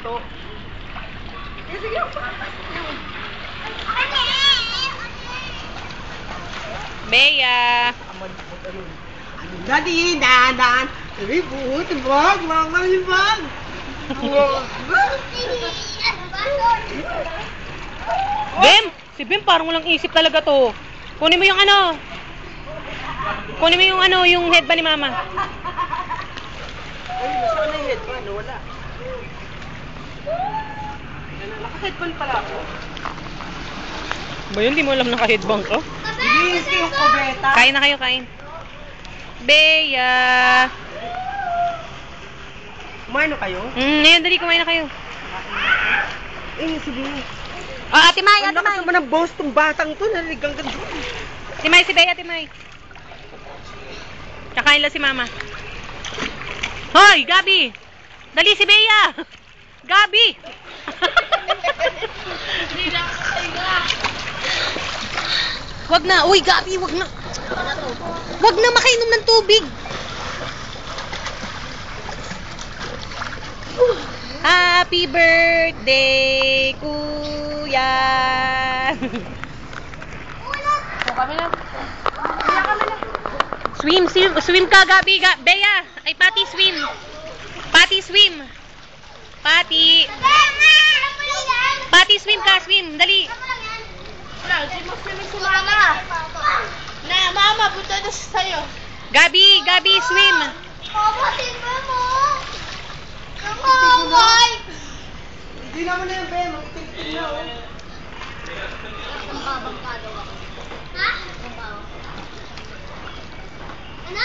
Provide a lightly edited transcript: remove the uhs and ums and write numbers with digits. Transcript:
to. Sige. Bea. Daddy, dadan. Ribut, bag, mama, bag. Bem! Si Bem parang walang isip talaga to. Kunin mo yung ano. Kunin mo yung ano, yung headband ni Mama. Ay, nasaan na yung headband? Wala. Naka-headband pala ako. Ba yun, di mo alam naka-headband ko? Ilis yung kubeta. Kain na kayo, kain. Bea! Kumain na kayo? Ngayon, dali, kumain na kayo. Eh, sige. Oh, Ate May, Ang Ate lakas May. naman ng boss tong batang to. Naligang ganda. Ate May, si Bea, Ate May. Kakain lang si Mama. Hoy, Gabi! Dali si Bea! Gabi! Wag na! Uy, Gabi, wag na! Wag na makainom ng tubig! Happy birthday, Kuya! Swim, swim ka, Gabi. Bea! Ay, Pati, swim! Pati, swim! Pati! Pati, swim ka, swim! Dali! Si Mama. Na, Mama, punta na sa'yo. Gabi, Gabi, swim! Mama, tingnan mo. Kamaway. Hindi naman na yung Ben. Magtingting na, oh. Ang babang pa daw ako. Ha? Ang babang. Ano?